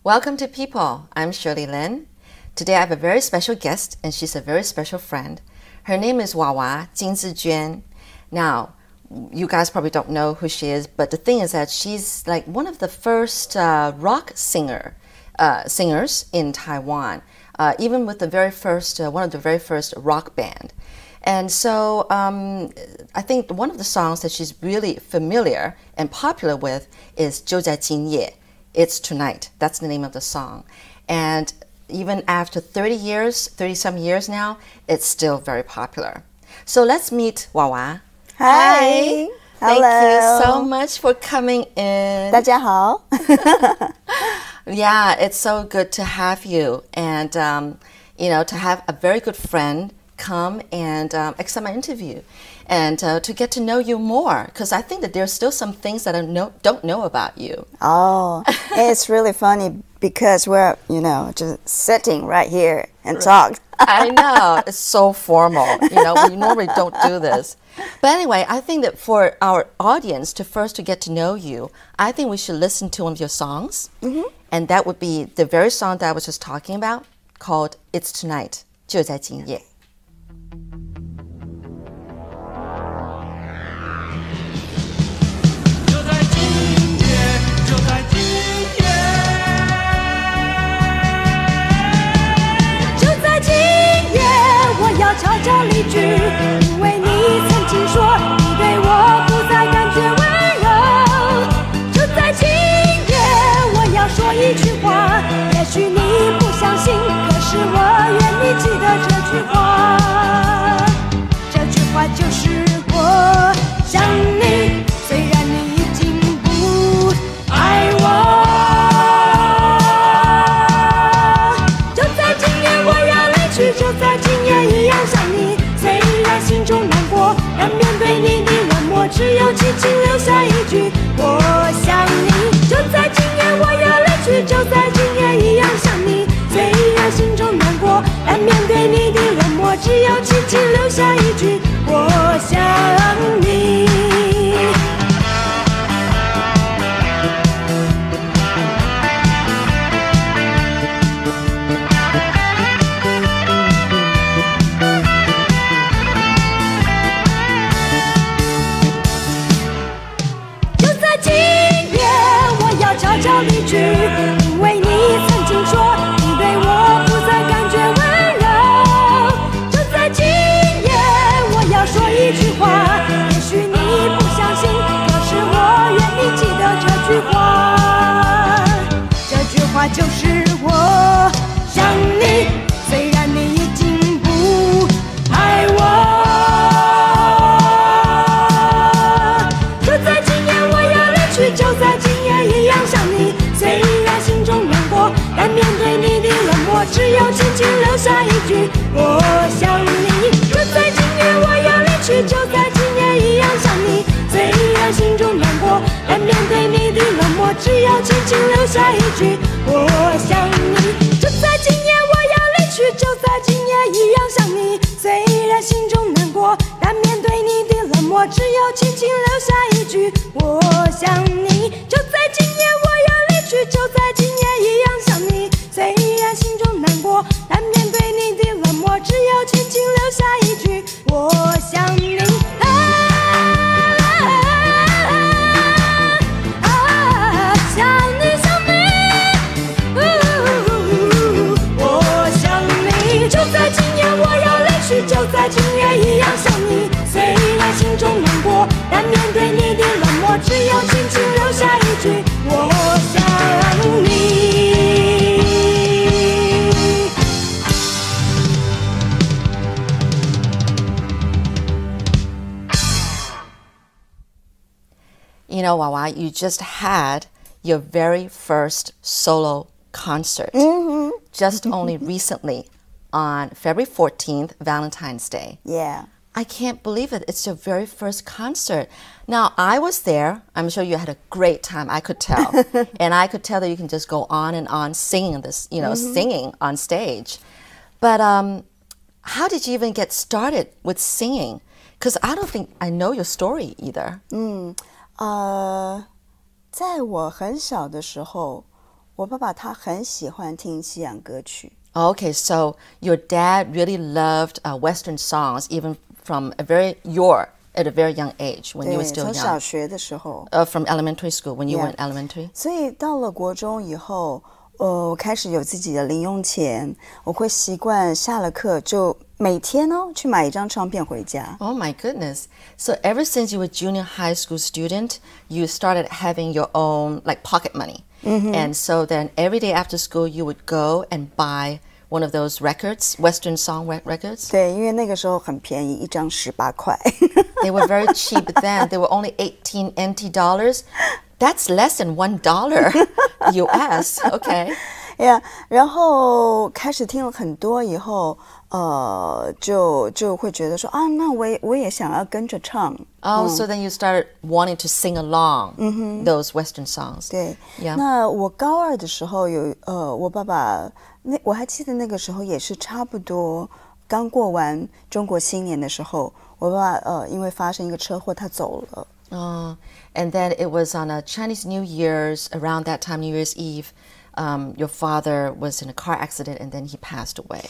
Welcome to People. I'm Shirley Lin. Today I have a very special guest, and she's a very special friend. Her name is WaWa金智娟. Now, you guys probably don't know who she is, but the thing is that she's like one of the first rock singers in Taiwan, even with the very first, one of the very first rock band. And so I think one of the songs that she's really familiar and popular with is 就在今夜. It's Tonight. That's the name of the song. And even after 30 some years now, it's still very popular. So let's meet WaWa. Hi. Thank Hello. you so much for coming in. 大家好。Yeah, it's so good to have you. And, to have a very good friend come and accept my interview and to get to know you more, because I think that there's still some things that I don't know about you. Oh, it's really funny because we're, just sitting right here and talk. I know, it's so formal. We normally don't do this. But anyway, I think that for our audience to get to know you, I think we should listen to one of your songs. Mm-hmm. And that would be the very song that I was just talking about, called It's Tonight, 就在今夜. WaWa, you just had your very first solo concert just only recently on February 14th, Valentine's Day. Yeah. I can't believe it. It's your very first concert. Now, I was there. I'm sure you had a great time. I could tell. And I could tell that you can just go on and on singing this, singing on stage. But how did you even get started with singing? Because I don't think I know your story either. 在我很小的时候，我爸爸他很喜欢听西洋歌曲。Okay, so your dad really loved Western songs, even from at a very young age when you were still 从小学的时候。From elementary school, when you were in elementary. 所以到了国中以后，开始有自己的零用钱，我会习惯下了课就每天去买一张唱片回家。Oh my goodness! So ever since you were a junior high school student, you started having your own like pocket money. And so then every day after school, you would go and buy one of those records, Western song records. 对，因为那个时候很便宜，一张18块。They were very cheap then. They were only 18 NT dollars. That's less than $1 US. Okay. Yeah, 然后开始听了很多以后，就会觉得说啊，那我也想要跟着唱。Oh, so then you started wanting to sing along those Western songs. 对， Yeah. 那我高2的时候我爸爸我还记得那个时候也是差不多刚过完中国新年的时候，我爸爸因为发生一个车祸，他走了。Oh, and then it was on a Chinese New Year's, around that time, New Year's Eve, your father was in a car accident and then he passed away.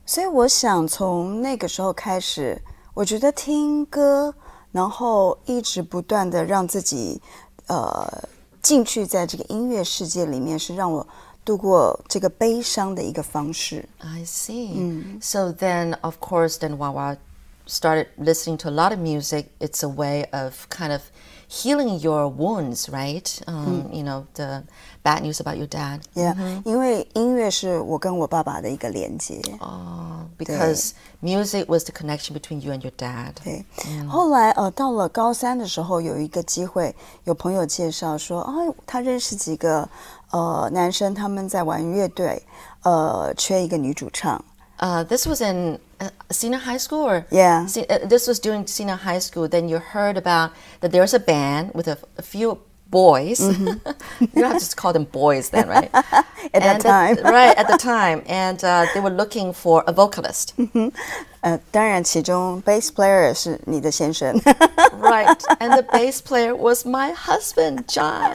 所以我想从那个时候开始，我觉得听歌，然后一直不断的让自己进去在这个音乐世界里面，是让我度过这个悲伤的一个方式。I see. So then, of course, then Wawa started listening to a lot of music. It's a way of kind of healing your wounds, right? You know, the bad news about your dad. Yeah, 因为音乐是我跟我爸爸的一个连接。Because music was the connection between you and your dad. 对，后来到了高3的时候，有一个机会，有朋友介绍说，他认识几个男生，他们在玩乐队，缺一个女主唱。This was in senior high school, or Yeah. This was during senior high school. Then you heard about that there was a band with a few boys. You don't have to call them boys then, right? At that time. Right, at the time. And they were looking for a vocalist. 当然，其中 bass player 是你的先生。Right, and the bass player was my husband, John.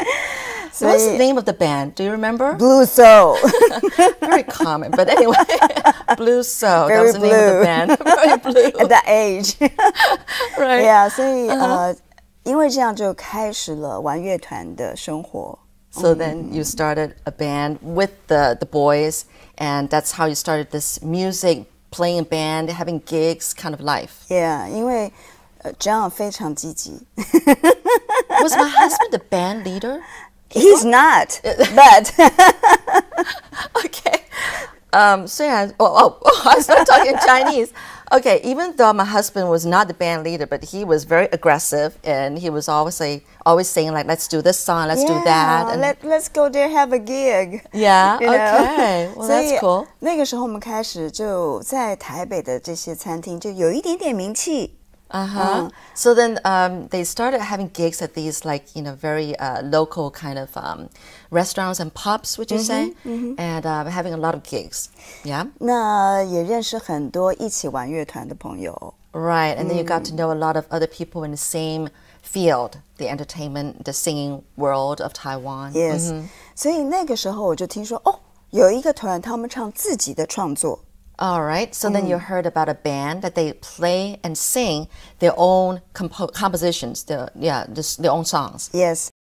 What's the name of the band? Do you remember? Blue Soul. Very common, but anyway, Blue Soul. That Very was the name of the band. Very blue. At that age. Right. Yeah, 所以因为这样就开始了玩乐团的生活。So then you started a band with the boys, and that's how you started this music, playing a band, having gigs kind of life. Yeah, 因为John 非常积极。Was my husband the band leader? He's not, but Okay. So yeah. I started talking Chinese. Okay. Even though my husband was not the band leader, but he was very aggressive, and he was always saying like, "Let's do this song, let's do that." And let's go there, have a gig. yeah. You know? Okay. Well, that's cool. 那个时候我们开始就在台北的这些餐厅就有一点点名气。So then they started having gigs at these very local kind of restaurants and pubs, would you say? And having a lot of gigs. Yeah. 那也认识很多一起玩乐团的朋友。Right, and then you got to know a lot of other people in the same field, the entertainment, the singing world of Taiwan. Yes. 所以那个时候我就听说有一个团他们唱自己的创作。All right. So then you heard about a band that they play and sing their own compositions, their own songs. Yes.